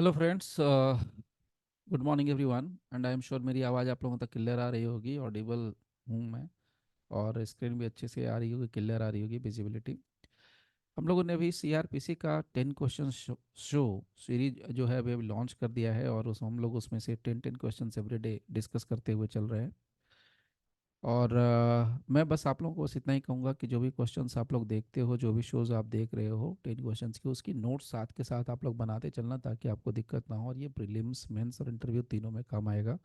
Hello friends, good morning everyone. And I am sure मेरी आवाज़ आप लोगों तक क्लियर आ रही होगी, ऑडिबल हूँ मैं। और स्क्रीन भी अच्छे से आ रही होगी, क्लियर आ रही होगी विजिबिलिटी। हम लोगों ने अभी सीआरपीसी का 10 क्वेश्चन शो सीरीज जो है अभी लॉन्च कर दिया है, और उस हम लोग उसमें से 10 क्वेश्चन एवरी डे डिस्कस करते हुए चल रहे हैं। और मैं बस आप लोगों को बस इतना ही कहूँगा कि जो भी क्वेश्चंस आप लोग देखते हो, जो भी शोज़ आप देख रहे हो 10 क्वेश्चंस की, उसकी नोट्स साथ के साथ आप लोग बनाते चलना, ताकि आपको दिक्कत ना हो। और ये प्रीलिम्स, मेंस और इंटरव्यू तीनों में काम आएगा।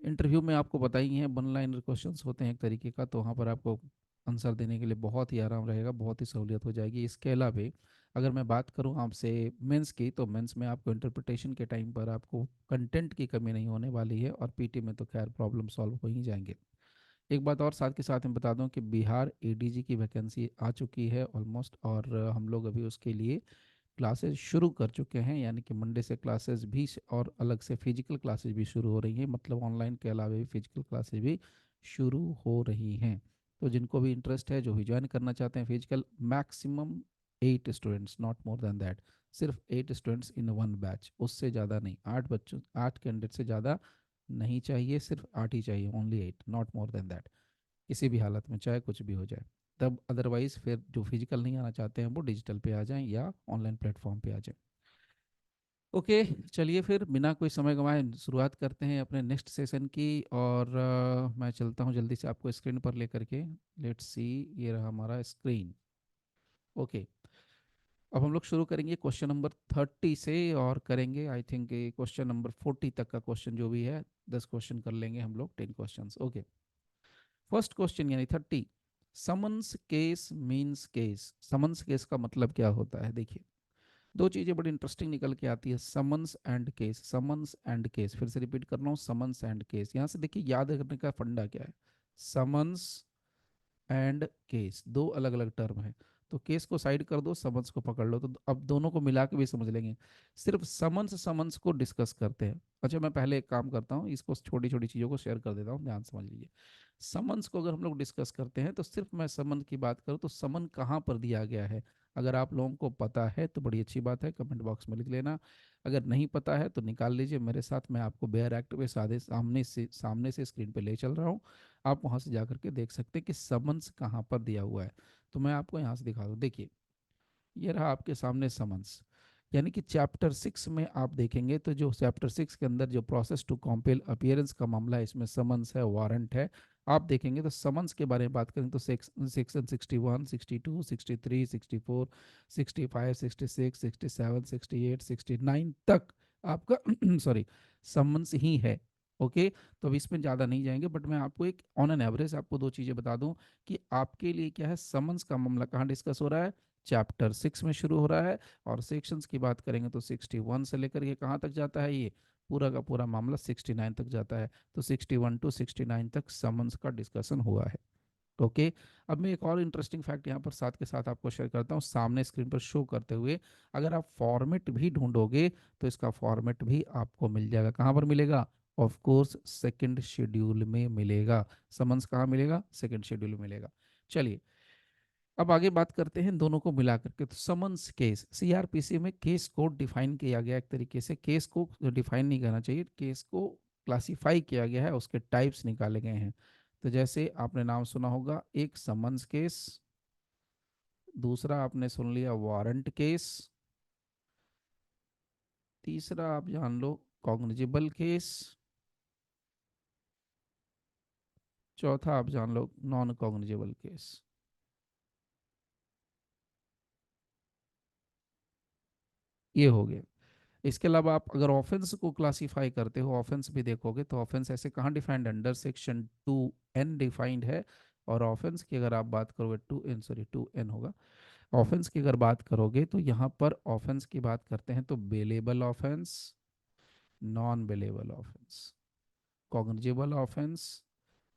इंटरव्यू में आपको पता ही है, वन लाइनर क्वेश्चंस होते हैं एक तरीके का, तो वहाँ पर आपको आंसर देने के लिए बहुत ही आराम रहेगा, बहुत ही सहूलियत हो जाएगी। इसके अलावा अगर मैं बात करूँ आपसे मेंस की, तो मेंस में आपको इंटरप्रिटेशन के टाइम पर आपको कंटेंट की कमी नहीं होने वाली है, और पीटी में तो खैर प्रॉब्लम सॉल्व हो ही जाएंगे। एक बात और साथ के साथ मैं बता दूं कि बिहार एडीजी की वैकेंसी आ चुकी है ऑलमोस्ट, और हम लोग अभी उसके लिए क्लासेस शुरू कर चुके हैं। यानी कि मंडे से क्लासेस भी और अलग से फिजिकल क्लासेस भी शुरू हो रही हैं, मतलब ऑनलाइन के अलावा भी फिजिकल क्लासेस भी शुरू हो रही हैं। तो जिनको भी इंटरेस्ट है, जो भी ज्वाइन करना चाहते हैं physical, maximum 8 students, not more than that. सिर्फ 8 स्टूडेंट्स इन वन बैच, उससे ज़्यादा नहीं। 8 बच्चों, 8 कैंडिडेट से ज़्यादा नहीं चाहिए, सिर्फ 8 ही चाहिए, only 8, not more than that. किसी भी हालत में, चाहे कुछ भी हो जाए। तब अदरवाइज फिर जो फिजिकल नहीं आना चाहते हैं वो डिजिटल पे आ जाएं या ऑनलाइन प्लेटफॉर्म पे आ जाएं। ओके, चलिए फिर बिना कोई समय गंवाए शुरुआत करते हैं अपने नेक्स्ट सेशन की। और मैं चलता हूँ जल्दी से आपको स्क्रीन पर लेकर के। लेट्स सी, ये रहा हमारा स्क्रीन। ओके, अब हम लोग शुरू करेंगे क्वेश्चन नंबर 30 से, और करेंगे आई थिंक क्वेश्चन नंबर 40 तक का क्वेश्चन जो भी है। 10 क्वेश्चन कर लेंगे हम लोग, 10 क्वेश्चन। ओके, फर्स्ट क्वेश्चन यानी 30। Summons case means case. Summons case का मतलब क्या होता है? देखिए, दो चीजें बड़ी इंटरेस्टिंग निकल के आती है, summons and case. Summons and case, फिर से रिपीट कर रहा हूँ, समन्स एंड केस। यहां से देखिए, याद करने का फंडा क्या है। समन्स एंड केस दो अलग अलग टर्म है। तो केस को साइड कर दो, समन्स को पकड़ लो, तो अब दोनों को मिला के भी समझ लेंगे। सिर्फ समन्स समन्स को डिस्कस करते हैं। अच्छा, मैं पहले एक काम करता हूँ, इसको छोटी छोटी चीज़ों को शेयर कर देता हूँ, ध्यान समझ लीजिए। समन्स को अगर हम लोग डिस्कस करते हैं, तो सिर्फ मैं समन की बात करूँ तो समन कहाँ पर दिया गया है, अगर आप लोगों को पता है तो बड़ी अच्छी बात है, कमेंट बॉक्स में लिख लेना। अगर नहीं पता है तो निकाल लीजिए मेरे साथ, मैं आपको बेयर एक्ट पे सादे सामने से स्क्रीन पे ले चल रहा हूँ। आप वहां से जाकर के देख सकते हैं कि समन्स कहाँ पर दिया हुआ है। तो मैं आपको यहाँ से दिखा दूँ, देखिए, ये रहा आपके सामने समन्स। यानी कि चैप्टर 6 में आप देखेंगे तो जो चैप्टर 6 के अंदर जो प्रोसेस टू कॉम्पेल अपीयरेंस का मामला है, इसमें समन्स है, वारंट है। आप देखेंगे तो समन्स के बारे में बात करें तो सेक्शन 61, 62, 63, 64, 65, 66, 67, 68, 69 तक आपका सॉरी, समन्स ही है। ओके, तो अब इसमें ज़्यादा नहीं जाएंगे, बट मैं आपको एक ऑन एन एवरेज आपको दो चीज़ें बता दूं कि आपके लिए क्या है, समन्स का मामला कहाँ डिस्कस हो रहा है, चैप्टर 6 में शुरू हो रहा है। और सेक्शंस की बात करेंगे तो 61 से लेकर के कहाँ तक जाता है, ये पूरा का पूरा मामला 69 तक जाता है। तो 61 टू 69 तक समन्स का डिस्कशन हुआ है। ओके, अब मैं एक और इंटरेस्टिंग फैक्ट यहाँ पर साथ के साथ आपको शेयर करता हूँ, सामने स्क्रीन पर शो करते हुए। अगर आप फॉर्मेट भी ढूंढोगे तो इसका फॉर्मेट भी आपको मिल जाएगा। कहाँ पर मिलेगा? ऑफ कोर्स सेकंड शेड्यूल में मिलेगा। समन्स कहाँ मिलेगा? सेकंड शेड्यूल में मिलेगा। चलिए, अब आगे बात करते हैं दोनों को मिला करके। तो समन्स केस, सीआरपीसी में केस को डिफाइन किया गया एक तरीके से। केस को डिफाइन नहीं करना चाहिए, केस को क्लासिफाई किया गया है, उसके टाइप्स निकाले गए हैं। तो जैसे आपने नाम सुना होगा, एक समन्स केस, दूसरा आपने सुन लिया वारंट केस, तीसरा आप जान लो कॉग्निजेबल केस, चौथा आप जान लो नॉन कॉग्निजेबल केस। ये हो गया। इसके अलावा आप अगर ऑफेंस को क्लासिफाई करते हो, ऑफेंस भी देखोगे तो ऑफेंस ऐसे कहाँ defined, under section 2N defined है। और ऑफेंस की अगर आप बात करोगे, 2N होगा। ऑफेंस की अगर बात करोगे तो यहाँ पर ऑफेंस की बात करते हैं तो bailable offence, non bailable offence, cognizable offence,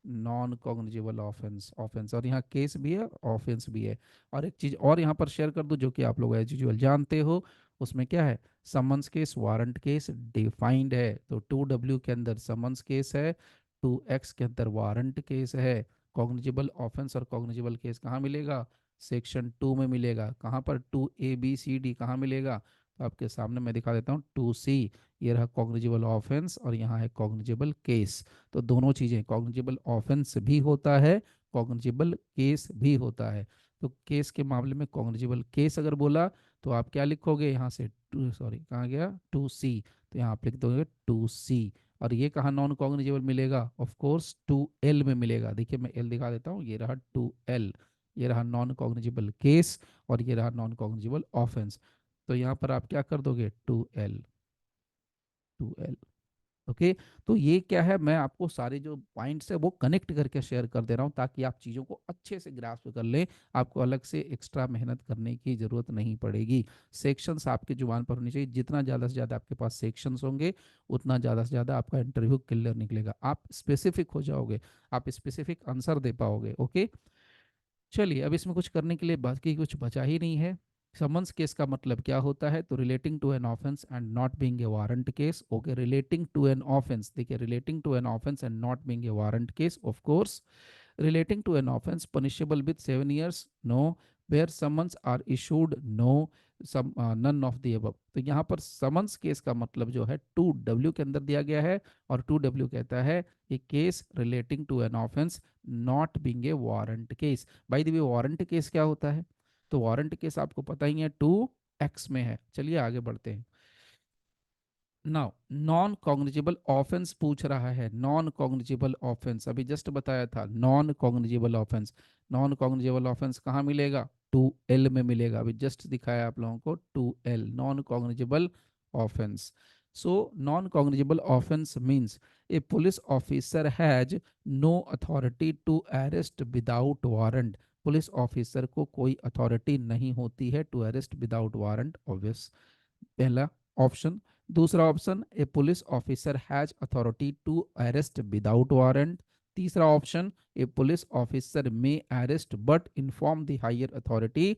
non cognizable offence. Offence और यहाँ केस भी है, ऑफेंस भी है। और एक चीज और यहाँ पर शेयर कर दूं, जो कि आप लोग एज यूजुअल जानते हो, उसमें क्या है, summons case, warrant case defined है। तो 2W के अंदर समन्स केस है, 2X के अंदर वारंट केस है। कॉग्निजेबल ऑफेंस और कॉग्निजेबल केस कहाँ मिलेगा? सेक्शन 2 में मिलेगा। कहाँ पर? 2ABCD कहाँ मिलेगा? तो आपके सामने मैं दिखा देता हूँ 2C, ये रहा कॉग्निजेबल ऑफेंस और यहाँ है कॉग्निजेबल केस। तो दोनों चीज़ें, कॉग्निजेबल ऑफेंस भी होता है, कॉग्निजेबल केस भी होता है। तो केस के मामले में कॉग्निजेबल केस अगर बोला तो आप क्या लिखोगे यहाँ से, टू, सॉरी कहाँ गया, 2C, तो यहाँ आप लिख दोगे 2C। और ये कहाँ नॉन कॉग्निजेबल मिलेगा, ऑफ कोर्स 2L में मिलेगा। देखिए मैं एल दिखा देता हूँ, ये रहा 2L, ये रहा नॉन कॉग्निजेबल केस और ये रहा नॉन कॉग्निजेबल ऑफेंस। तो यहाँ पर आप क्या कर दोगे, 2L, 2L। ओके, तो ये क्या है, मैं आपको सारे जो पॉइंट्स है वो कनेक्ट करके शेयर कर दे रहा हूँ ताकि आप चीज़ों को अच्छे से ग्रास्प कर लें, आपको अलग से एक्स्ट्रा मेहनत करने की ज़रूरत नहीं पड़ेगी। सेक्शंस आपकी जुबान पर होनी चाहिए, जितना ज़्यादा से ज़्यादा आपके पास सेक्शंस होंगे उतना ज़्यादा से ज़्यादा आपका इंटरव्यू क्लियर निकलेगा, आप स्पेसिफिक हो जाओगे, आप स्पेसिफिक आंसर दे पाओगे। ओके, चलिए अब इसमें कुछ करने के लिए बाकी कुछ बचा ही नहीं है। समन्स केस का मतलब क्या होता है, तो relating to an offence and not being a warrant case. Okay, relating to an offence, देखिए relating to an offence and not being a warrant case, of course relating to an offense punishable with 7 years, no, where summons are issued, no, some none of the above। तो यहाँ पर summons case का मतलब जो है 2W के अंदर दिया गया है, और 2W कहता है कि case relating to an offence not being a warrant case. By the way warrant case क्या होता है, तो वारंट केस आपको पता ही है 2X में है। चलिए आगे बढ़ते हैं। नाउ नॉन कॉग्निजेबल ऑफेंस पूछ रहा है, नॉन कॉग्निजेबल ऑफेंस अभी जस्ट बताया था, non cognizable offence, non cognizable offence कहाँ मिलेगा, 2L में मिलेगा, अभी जस्ट दिखाया आप लोगों को 2L, non cognizable offence. So non cognizable offence means a police officer has no authority to arrest without warrant. Police officer को कोई अथॉरिटी नहीं होती है to arrest without warrant, obvious, पहला ऑप्शन। दूसरा option, a police officer has authority to arrest without warrant. तीसरा option, a police officer may arrest but inform the higher authority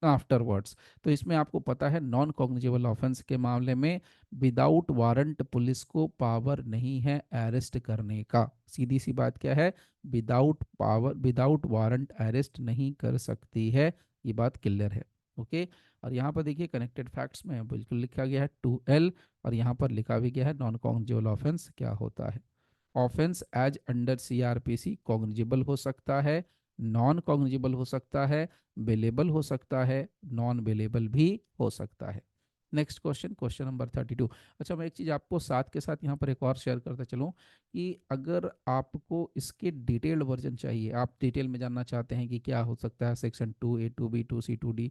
afterwards. तो इसमें आपको पता है नॉन कॉग्निजेबल ऑफेंस के मामले में विदाउट वारंट पुलिस को पावर नहीं है अरेस्ट करने का। सीधी सी बात क्या है, without power, without warrant arrest नहीं कर सकती है, ये बात क्लियर है। ओके, और यहाँ पर देखिए कनेक्टेड फैक्ट्स में बिल्कुल लिखा गया है 2L, और यहाँ पर लिखा भी गया है नॉन कॉग्निजेबल ऑफेंस क्या होता है। Offence as under CRPC cognizable हो सकता है, नॉन कॉग्निजेबल हो सकता है, बेलेबल हो सकता है, नॉन बेलेबल भी हो सकता है। Next question, question number 32। अच्छा, मैं एक चीज़ आपको साथ के साथ यहाँ पर एक और शेयर करता चलूँ कि अगर आपको इसके डिटेल्ड वर्जन चाहिए, आप डिटेल में जानना चाहते हैं कि क्या हो सकता है section 2A 2B 2C 2D,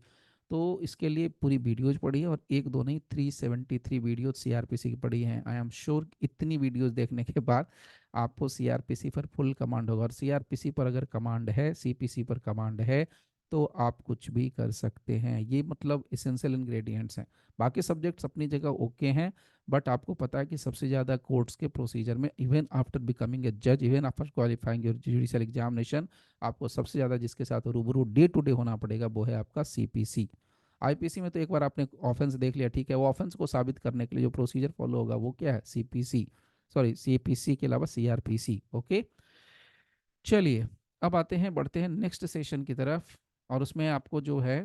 तो इसके लिए पूरी वीडियोज पढ़ी है, और एक दो नहीं 373 वीडियोज CRPC की पढ़ी हैं। आई एम श्योर इतनी वीडियोज देखने के बाद आपको CRPC पर फुल कमांड होगा, और CRPC पर अगर कमांड है, CPC पर कमांड है, तो आप कुछ भी कर सकते हैं। ये मतलब इसेंशियल इंग्रेडिएंट्स हैं। बाकी सब्जेक्ट्स अपनी जगह ओके हैं, बट आपको पता है कि सबसे ज़्यादा कोर्ट्स के प्रोसीजर में, इवन आफ्टर बिकमिंग ए जज, even after qualifying your judicial examination, आपको सबसे ज़्यादा जिसके साथ रूबरू डे टू डे होना पड़ेगा वो है आपका CPC। IPC में तो एक बार आपने ऑफेंस देख लिया, ठीक है, वो ऑफेंस को साबित करने के लिए जो प्रोसीजर फॉलो होगा वो क्या है, CPC, सॉरी CPC के अलावा CRPC। ओके, चलिए अब आते हैं, बढ़ते हैं नेक्स्ट सेशन की तरफ, और उसमें आपको जो है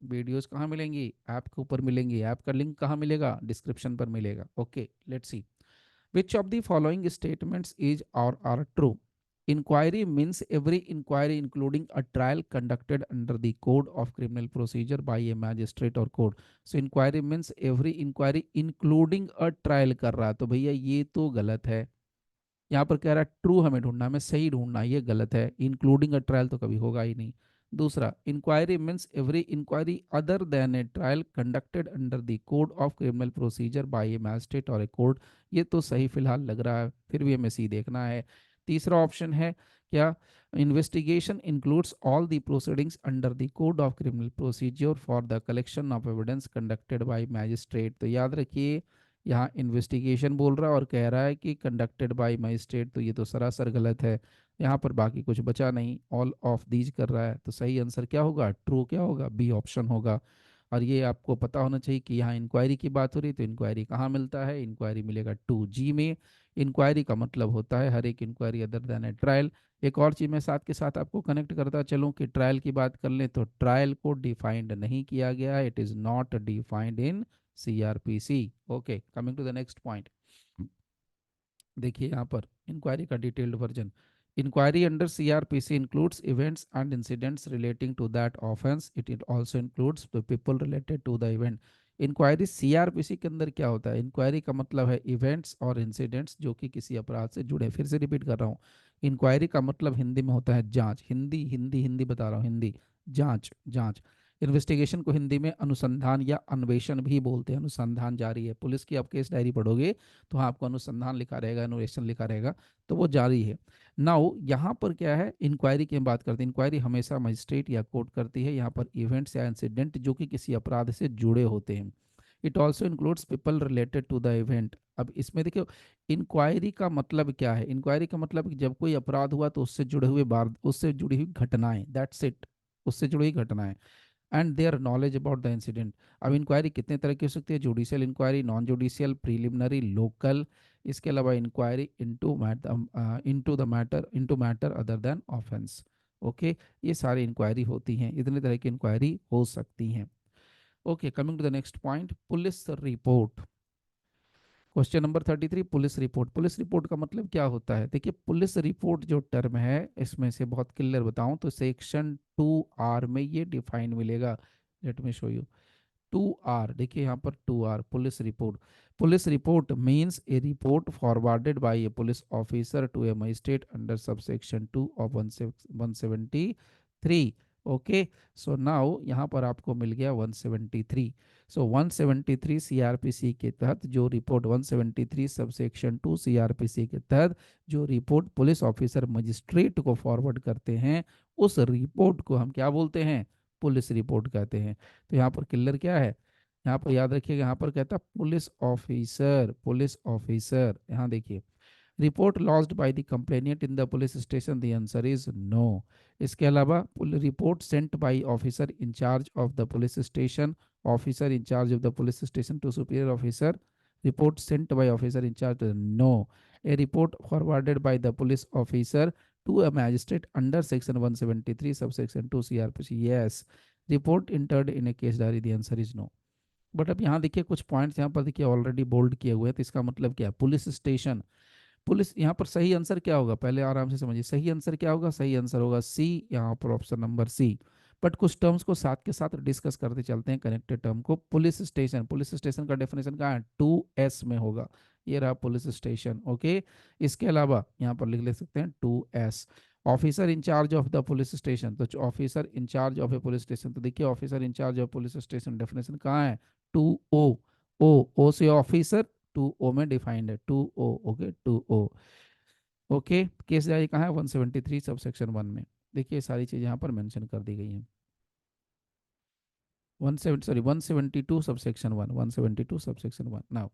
वीडियोस कहाँ मिलेंगी, ऐप के ऊपर मिलेंगी। ऐप का लिंक कहाँ मिलेगा, डिस्क्रिप्शन पर मिलेगा। Okay, let's see, which of the following statements is or are true? Inquiry means every inquiry including a trial conducted under the code of criminal procedure by a magistrate or court. So inquiry means every inquiry including a trial कर रहा है, तो भैया ये तो गलत है। यहाँ पर कह रहा है ट्रू हमें ढूंढना, हमें सही ढूंढना, ये गलत है, इंक्लूडिंग अ ट्रायल तो कभी होगा ही नहीं। दूसरा, inquiry means every inquiry other than a trial conducted under the Code of criminal Procedure by a magistrate और ए कोर्ट, ये तो सही फिलहाल लग रहा है, फिर भी हमें सी देखना है। तीसरा ऑप्शन है क्या, investigation includes all the proceedings under the Code of criminal procedure for the collection of evidence conducted by magistrate. तो याद रखिए यहाँ इन्वेस्टिगेशन बोल रहा है और कह रहा है कि कंडक्टेड बाय मजिस्ट्रेट, तो ये तो सरासर गलत है। यहाँ पर बाकी कुछ बचा नहीं, ऑल ऑफ दीज कर रहा है, तो सही आंसर क्या होगा, ट्रू क्या होगा, बी ऑप्शन होगा। और ये आपको पता होना चाहिए कि यहाँ इंक्वायरी की बात हो रही है, तो इंक्वायरी कहाँ मिलता है, इंक्वायरी मिलेगा 2G में। इंक्वायरी का मतलब होता है हर एक inquiry other than a trial. एक और चीज़ मैं साथ के साथ आपको कनेक्ट करता चलूँ कि ट्रायल की बात कर लें तो ट्रायल को डिफाइंड नहीं किया गया है, it is not defined in CRPC। Okay, coming to the next point. देखिए यहाँ पर इंक्वायरी का detailed version. Inquiry under CRPC includes events and incidents relating to that offence, it also includes the people related to the event. Inquiry CRPC के अंदर क्या होता है, inquiry का मतलब है इवेंट्स और इंसिडेंट्स जो कि किसी अपराध से जुड़े। फिर से रिपीट कर रहा हूँ, इंक्वायरी का मतलब हिंदी में होता है जांच, हिंदी हिंदी हिंदी बता रहा हूँ, हिंदी जांच जांच। इन्वेस्टिगेशन को हिंदी में अनुसंधान या अन्वेषण भी बोलते हैं। अनुसंधान जारी है, पुलिस की आप केस डायरी पढ़ोगे तो हाँ आपको अनुसंधान लिखा रहेगा, इनोवेशन लिखा रहेगा, तो वो जारी है। नाउ यहाँ पर क्या है, इंक्वायरी की हम बात करते हैं। इंक्वायरी हमेशा मजिस्ट्रेट या कोर्ट करती है, यहाँ पर इवेंट्स या इंसिडेंट जो कि किसी अपराध से जुड़े होते हैं। It also includes people related to the event. अब इसमें देखियो इंक्वायरी का मतलब क्या है, इंक्वायरी का मतलब कि जब कोई अपराध हुआ तो उससे जुड़े हुए बार उससे जुड़ी हुई घटनाएं, दैट्स इट, उससे जुड़ी हुई घटनाएं and their knowledge about the incident. अब इंक्वायरी कितने तरह की हो सकती है, judicial inquiry, non judicial, preliminary, local. इसके अलावा inquiry into matter other than offence. Okay, ये सारी इंक्वायरी होती हैं, इतने तरह की इंक्वायरी हो सकती हैं। Okay, coming to the next point, police report. Question number 33, police report. Police report का मतलब क्या होता है, देखिए पुलिस रिपोर्ट जो टर्म है इसमें से बहुत क्लियर बताऊं तो सेक्शन 2R में ये डिफाइन मिलेगा। Let me show you 2R। देखिए यहाँ पर 2R, police report. Police report means a report forwarded by a police officer to a magistrate under subsection 2 of 173। Okay, so now यहाँ पर आपको मिल गया 173। सो 173 CRPC के तहत जो रिपोर्ट, 173 सबसेक्शन 2 CRPC के तहत जो रिपोर्ट पुलिस ऑफिसर मजिस्ट्रेट को फॉरवर्ड करते हैं, उस रिपोर्ट को हम क्या बोलते हैं, पुलिस रिपोर्ट कहते हैं। तो यहाँ पर क्लियर क्या है, यहाँ पर याद रखिएगा, यहाँ पर कहता है पुलिस ऑफिसर, पुलिस ऑफिसर। यहाँ देखिए, report lodged by the complainant in the police station, the answer is no. इसके अलावा report sent by officer incharge of the police station, officer incharge of the police station to superior officer, report sent by officer incharge, no. A report forwarded by the police officer to a magistrate under section 173 subsection 2 CRPC, yes. Report entered in a case diary, the answer is no. But अब यहाँ देखिए कुछ points यहाँ पर देखिए already bold किए हुए हैं, तो इसका मतलब क्या है, पुलिस स्टेशन, पुलिस। यहाँ पर सही आंसर क्या होगा, पहले आराम से समझिए, सही आंसर क्या होगा, सही आंसर होगा सी, यहाँ पर ऑप्शन नंबर सी। बट कुछ टर्म्स को साथ के साथ डिस्कस करते चलते हैं, कनेक्टेड टर्म को। पुलिस स्टेशन, पुलिस स्टेशन का डेफिनेशन कहाँ है, 2S में होगा, ये रहा पुलिस स्टेशन। ओके, इसके अलावा यहाँ पर लिख ले सकते हैं 2S। Officer incharge of the police station, तो officer incharge of a police station, तो देखिए officer incharge of police station definition कहाँ है, 2O। ओ से ऑफिसर, 2O में डिफाइंड है, 2O। Okay, 2O। Okay, case diary कहाँ है, 173 सबसेक्शन 1 में। देखिए सारी चीज़ यहाँ पर मेंशन कर दी गई हैं। 172 सबसेक्शन 1, 172 सबसेक्शन 1। नाउ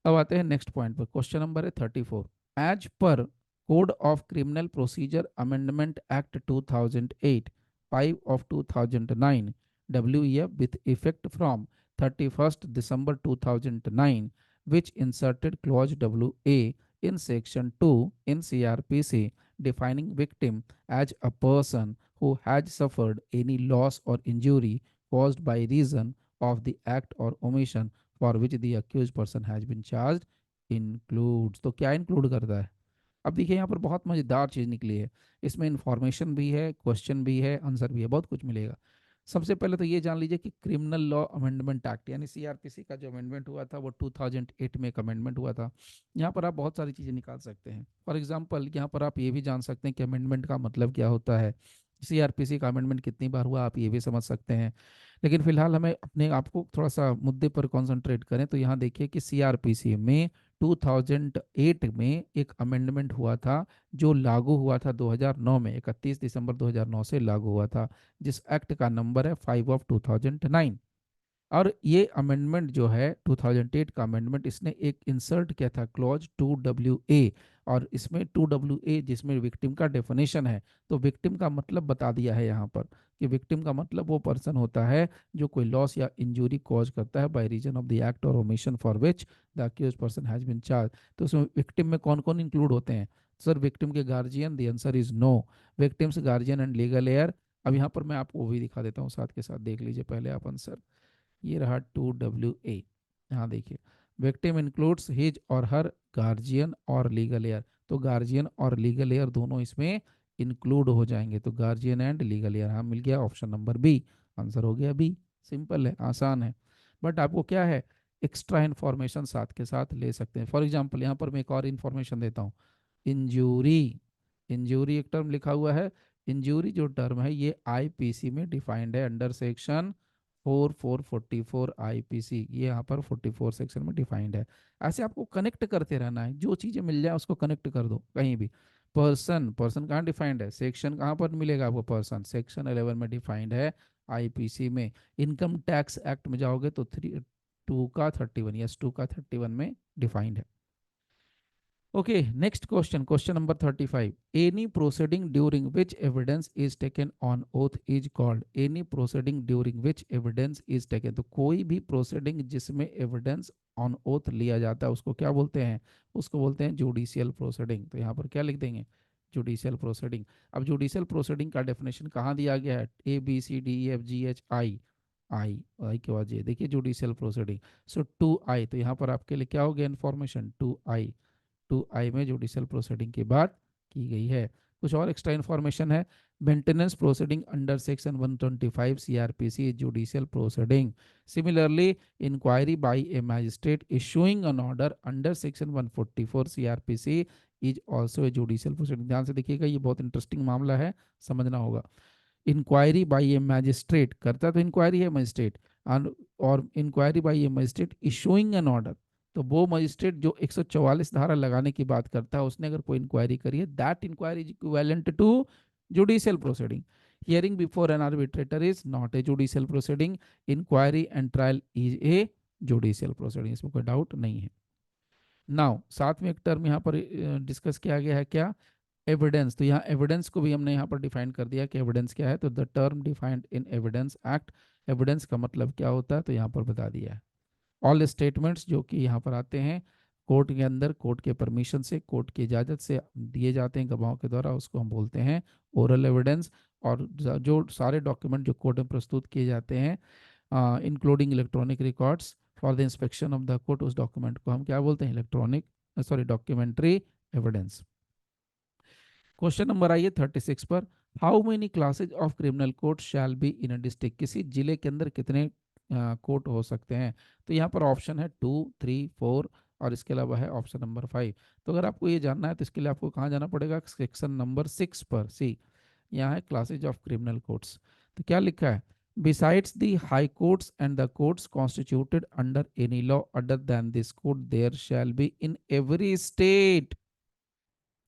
अब आते हैं नेक्स्ट पॉइंट पर, क्वेश्चन नंबर है 34। As per code of criminal procedure amendment act 2008, 5 of 2009, WEF with effect from 31st December 2009, which inserted clause WA in section 2 in CRPC, defining victim as a person who has suffered any loss or injury caused by reason of the act or omission for which the accused person has been charged, includes। तो क्या include करता है, अब देखिए यहाँ पर बहुत मजेदार चीज निकली है। इसमें इंफॉर्मेशन भी है, क्वेश्चन भी है, आंसर भी है, बहुत कुछ मिलेगा। सबसे पहले तो ये जान लीजिए कि क्रिमिनल लॉ अमेंडमेंट एक्ट यानी CRPC का जो अमेंडमेंट हुआ था वो 2008 में एक अमेंडमेंट हुआ था। यहाँ पर आप बहुत सारी चीज़ें निकाल सकते हैं। फॉर एग्जांपल यहाँ पर आप ये भी जान सकते हैं कि अमेंडमेंट का मतलब क्या होता है, CRPC का अमेंडमेंट कितनी बार हुआ, आप ये भी समझ सकते हैं। लेकिन फिलहाल हमें अपने आप को थोड़ा सा मुद्दे पर कॉन्सेंट्रेट करें, तो यहाँ देखिए कि CRPC में 2008 में एक अमेंडमेंट हुआ था जो लागू हुआ था 2009 में, 31 दिसंबर 2009 से लागू हुआ था, जिस एक्ट का नंबर है 5 of 2009। और ये अमेंडमेंट जो है 2008 का अमेंडमेंट, इसने एक इंसर्ट किया था क्लॉज 2WA, और इसमें 2WA जिसमें विक्टिम का डेफिनेशन है, तो विक्टिम का मतलब बता दिया है यहाँ पर कि विक्टिम का मतलब वो पर्सन होता है जो कोई लॉस या इंजरी कॉज करता है by reason of the act और omission for which the accuse person has been charge. तो उसमें विक्टिम में कौन कौन इंक्लूड होते हैं? सर विक्टिम के guardian, the answer is no. Victims guardian and legal heir. अब यहाँ पर मैं आपको वो भी दिखा देता हूँ साथ के साथ, देख लीजिए पहले आप आंसर। ये रहा 2WA। यहाँ देखिए, विक्टिम इंक्लूड्स हिज और हर गार्जियन और लीगल एयर, तो गार्जियन और लीगल एयर दोनों इसमें इंक्लूड हो जाएंगे, तो गार्जियन एंड लीगल एयर, हाँ मिल गया ऑप्शन नंबर बी, आंसर हो गया बी। सिंपल है, आसान है, बट आपको क्या है, एक्स्ट्रा इन्फॉर्मेशन साथ के साथ ले सकते हैं। फॉर एग्जाम्पल यहाँ पर मैं एक और इन्फॉर्मेशन देता हूँ, इंजूरी। इंजूरी एक टर्म लिखा हुआ है, इंजूरी जो टर्म है ये आईपीसी में डिफाइंड है अंडर सेक्शन 4444 आईपीसी, ये यहाँ पर 44 सेक्शन में डिफाइंड है। ऐसे आपको कनेक्ट करते रहना है, जो चीज़ें मिल जाए उसको कनेक्ट कर दो कहीं भी। पर्सन, पर्सन कहाँ डिफाइंड है, सेक्शन कहाँ पर मिलेगा आपको, पर्सन सेक्शन 11 में डिफाइंड है आईपीसी में। इनकम टैक्स एक्ट में जाओगे तो 2 का 31, यस 2 का 31 में डिफाइंड है। Okay, next question, question number 35. Any proceeding during which evidence is taken on oath is called, any proceeding during which evidence is taken, तो कोई भी proceeding जिसमें evidence on oath लिया जाता है उसको क्या बोलते हैं, उसको बोलते हैं judicial proceeding। तो यहाँ पर क्या लिख देंगे, judicial proceeding। अब judicial proceeding का definition कहाँ दिया गया है, ABCDEFGHI, आई के बाद ये देखिए जुडिशियल प्रोसीडिंग। सो 2I, तो यहाँ पर आपके लिए क्या हो गया इन्फॉर्मेशन, 2I में जुडिशियल प्रोसीडिंग की बात की गई है। कुछ और एक्स्ट्रा इन्फॉर्मेशन है, maintenance proceeding under section 125 CrPC judicial proceeding. Similarly inquiry by a magistrate issuing an order under section 144 CrPC is also a judicial proceeding. ध्यान से देखिएगा, ये बहुत इंटरेस्टिंग मामला है, समझना होगा। इंक्वायरी बाय ए मैजिस्ट्रेट, करता तो इंक्वायरी है मजिस्ट्रेट, और inquiry by a magistrate issuing an order, तो वो मजिस्ट्रेट जो 144 धारा लगाने की बात करता है, उसने अगर कोई इंक्वायरी करी है, that inquiry is equivalent to judicial proceeding. Hearing before an arbitrator is not a judicial proceeding, inquiry and trial is a judicial proceeding, इसमें कोई डाउट नहीं है। नाउ साथ में एक टर्म यहाँ पर डिस्कस किया गया है, क्या, एविडेंस। तो यहाँ एविडेंस को भी हमने यहाँ पर डिफाइन कर दिया कि एविडेंस क्या है, तो the term defined in evidence act, evidence का मतलब क्या होता है तो यहाँ पर बता दिया है। ऑल स्टेटमेंट्स जो कि यहाँ पर आते हैं कोर्ट के अंदर, कोर्ट के परमिशन से, कोर्ट की इजाज़त से दिए जाते हैं गवाहों के द्वारा, उसको हम बोलते हैं ओरल एविडेंस। और जो सारे डॉक्यूमेंट जो कोर्ट में प्रस्तुत किए जाते हैं including electronic records for the inspection of the court, उस डॉक्यूमेंट को हम क्या बोलते हैं, electronic sorry documentary evidence. Question number आइए 36 पर, how many classes of criminal court shell be in a district, किसी जिले के अंदर कितने कोर्ट हो सकते हैं, तो यहाँ पर ऑप्शन है 2, 3, 4, और इसके अलावा है ऑप्शन नंबर 5। तो अगर आपको ये जानना है तो इसके लिए आपको कहाँ जाना पड़ेगा, सेक्शन नंबर 6 पर, सी यहाँ है क्लासेज ऑफ क्रिमिनल कोर्ट्स। तो क्या लिखा है, besides the high courts and the courts constituted under any law other than this court there shall be in every state,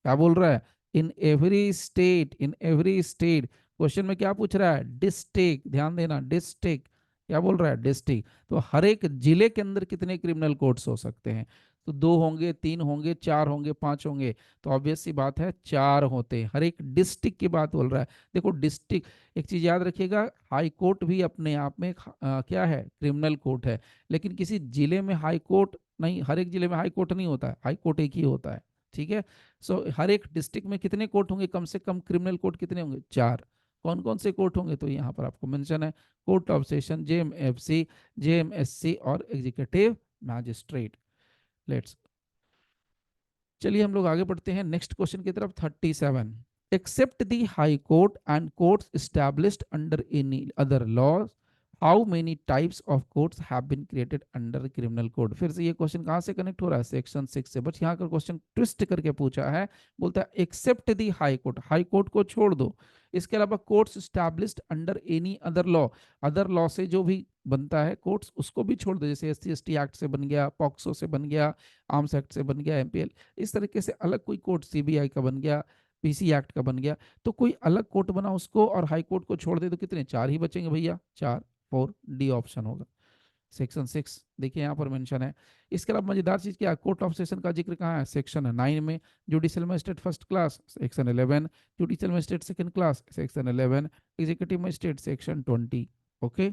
क्या बोल रहा है, in every state, in every state. Question में क्या पूछ रहा है, डिस्ट्रिक्ट, ध्यान देना डिस्ट्रिक्ट, क्या बोल रहा है डिस्ट्रिक्ट, तो हर एक जिले के अंदर कितने क्रिमिनल कोर्ट्स हो सकते हैं, तो 2 होंगे, 3 होंगे, 4 होंगे, 5 होंगे, तो ऑब्वियस सी बात है 4 होते हैं, हर एक डिस्ट्रिक्ट की बात बोल रहा है। देखो डिस्ट्रिक्ट, एक चीज याद रखिएगा, हाई कोर्ट भी अपने आप में क्या है, क्रिमिनल कोर्ट है, लेकिन किसी जिले में हाई कोर्ट नहीं, हर एक जिले में हाई कोर्ट नहीं होता है, हाई कोर्ट एक ही होता है, ठीक है। सो हर एक डिस्ट्रिक्ट में कितने कोर्ट होंगे, कम से कम क्रिमिनल कोर्ट कितने होंगे, 4। कौन कौन से कोर्ट होंगे, तो यहाँ पर आपको मेंशन है, कोर्ट ऑफ सेशन, जेएमएफसी, जेएमएससी और एग्जीक्यूटिव मैजिस्ट्रेट। लेट्स, चलिए हम लोग आगे बढ़ते हैं नेक्स्ट क्वेश्चन की तरफ। 37, except the high court and courts established under any other law, how many types of courts have been created under criminal code. फिर से ये क्वेश्चन कहाँ से कनेक्ट हो रहा है, सेक्शन 6 से, बट यहाँ का क्वेश्चन ट्विस्ट करके पूछा है, बोलता है एक्सेप्ट दी हाई कोर्ट, हाई कोर्ट को छोड़ दो, इसके अलावा courts established under any other law, other law से जो भी बनता है कोर्ट्स उसको भी छोड़ दो, जैसे SC ST एक्ट से बन गया, पॉक्सो से बन गया, आर्म्स एक्ट से बन गया, MPL, इस तरीके से अलग कोई कोर्ट, CBI का बन गया, PC एक्ट का बन गया, तो कोई अलग कोर्ट बना उसको, और हाई कोर्ट को छोड़ दे तो कितने, 4 ही बचेंगे भैया, 4, 4, डी ऑप्शन होगा। सेक्शन 6 देखिए यहाँ पर मेंशन है। इसके अलावा मजेदार चीज क्या है, कोर्ट ऑफ सेशन का जिक्र कहाँ है, सेक्शन 9 में। Judicial magistrate first class section 11, judicial magistrate second class section 11, executive magistrate section 20। Okay,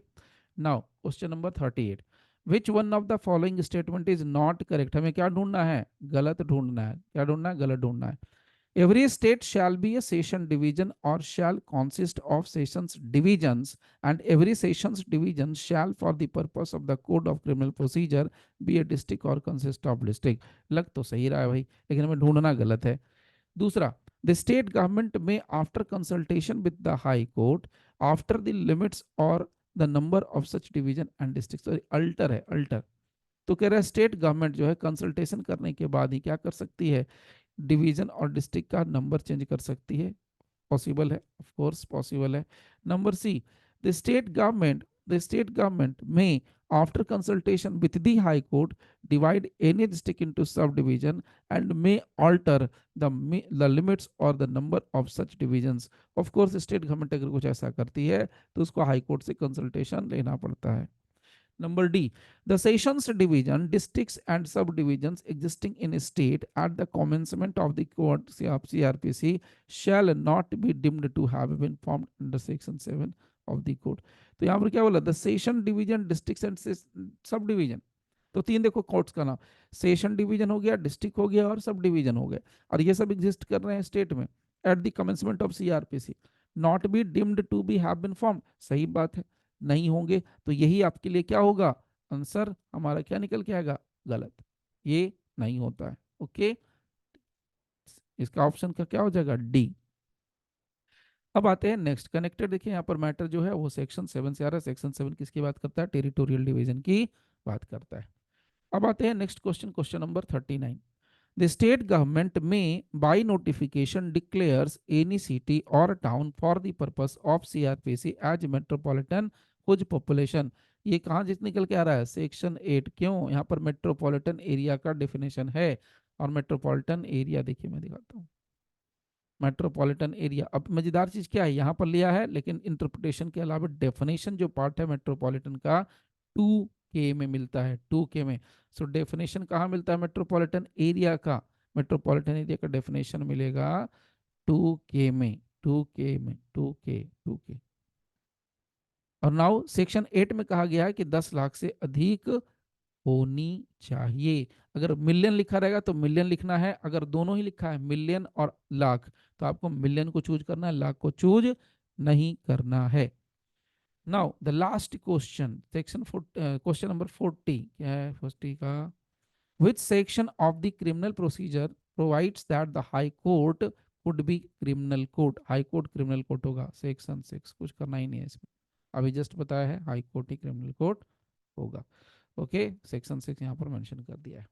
now question number 38, which one of the following statement is not correct. हमें क्या ढूंढना है, गलत ढूंढना है। क्या ढूंढना है, गलत ढूंढना है। Every state shall be a session division or shall consist of sessions divisions, and every sessions division shall for the purpose of the code of criminal procedure be a district or consist of district। लग तो सही रहा है भाई, लेकिन हमें ढूंढना गलत है। दूसरा, the state government may after consultation with the high court after the limits or the number of such division and districts, sorry alter है, अल्टर। तो कह रहा है स्टेट गवर्नमेंट जो है कंसल्टेशन करने के बाद ही क्या कर सकती है, डिवीजन और डिस्ट्रिक्ट का नंबर चेंज कर सकती है। पॉसिबल है, ऑफ कोर्स पॉसिबल है। Number C, the state government may after consultation with the high court divide any district into subdivision and may alter the limits or the number of such divisions. Of course state government अगर कुछ ऐसा करती है तो उसको high court से consultation लेना पड़ता है। Number D, the sessions division, districts and subdivisions existing in a state at the commencement of the court of CRPC shall not be deemed to have been formed under section 7 of the code। तो यहाँ पर क्या बोला, the session division, districts and subdivision। तो तीन देखो courts का नाम, सेशन डिवीजन हो गया, डिस्ट्रिक्ट हो गया और सब डिवीजन हो गया, और ये सब एग्जिस्ट कर रहे हैं स्टेट में at the commencement of CrPC. Not be deemed to be have been form, सही बात है, नहीं होंगे। तो यही आपके लिए क्या होगा, आंसर हमारा क्या निकल के आएगा, गलत, ये नहीं होता है। ओके, इसका ऑप्शन का क्या हो जाएगा, डी। अब आते हैं नेक्स्ट, कनेक्टेड। देखिए यहाँ पर मैटर जो है वो सेक्शन 7 से आ रहा है। सेक्शन 7 किसकी बात करता है, टेरिटोरियल डिवीजन की बात करता है। अब आते हैं next question, question number 39, the state government may by notification declares any city or town for the purpose of CrPC as metropolitan whose population. ये कहाँ जित निकल के आ रहा है, सेक्शन 8। क्यों, यहाँ पर मेट्रोपॉलिटन एरिया का डेफिनेशन है। और मेट्रोपॉलिटन एरिया देखिए मैं दिखाता हूँ, मेट्रोपॉलिटन एरिया। अब मजेदार चीज क्या है, यहाँ पर लिया है लेकिन इंटरप्रिटेशन के अलावा डेफिनेशन जो पार्ट है मेट्रोपॉलिटन का 2K में मिलता है, 2K में। सो डेफिनेशन कहाँ मिलता है, मेट्रोपॉलिटन एरिया का, मेट्रोपॉलिटन एरिया का डेफिनेशन मिलेगा 2K में, 2K में, 2K, 2K। और नाउ सेक्शन 8 में कहा गया है कि 10 लाख से अधिक होनी चाहिए। अगर मिलियन लिखा रहेगा तो मिलियन लिखना है, अगर दोनों ही लिखा है मिलियन और लाख तो आपको मिलियन को चूज करना है, लाख को चूज नहीं करना है। Now the last question, section question number 40 क्या है, 40 का, which section of the criminal procedure provides that the high court could be criminal court। High court criminal court होगा, सेक्शन 6, कुछ करना ही नहीं है इसमें, अभी जस्ट बताया है हाई कोर्ट ही क्रिमिनल कोर्ट होगा। ओके, सेक्शन 6 यहाँ पर मेंशन कर दिया है।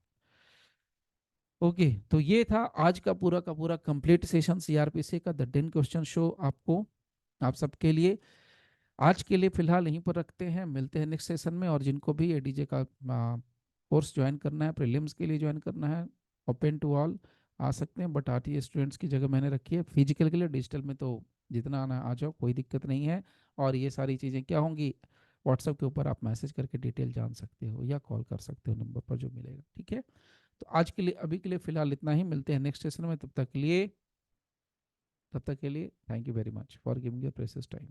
ओके, तो ये था आज का पूरा कंप्लीट सेशन सीआरपीसी का, द 10 क्वेश्चन शो आपको, आप सबके लिए। आज के लिए फिलहाल यहीं पर रखते हैं, मिलते हैं नेक्स्ट सेशन में। और जिनको भी एडीजे का कोर्स ज्वाइन करना है, प्रीलिम्स के लिए ज्वाइन करना है, ओपन टू ऑल, आ सकते हैं। बट आरटीए स्टूडेंट्स की जगह मैंने रखी है, फिजिकल के लिए, डिजिटल में तो जितना आना आ जाओ, कोई दिक्कत नहीं है। और ये सारी चीज़ें क्या होंगी, व्हाट्सएप के ऊपर आप मैसेज करके डिटेल जान सकते हो या कॉल कर सकते हो नंबर पर जो मिलेगा, ठीक है। तो आज के लिए, अभी के लिए फिलहाल इतना ही, मिलते हैं नेक्स्ट सेशन में। तब तक के लिए thank you very much for giving your precious time.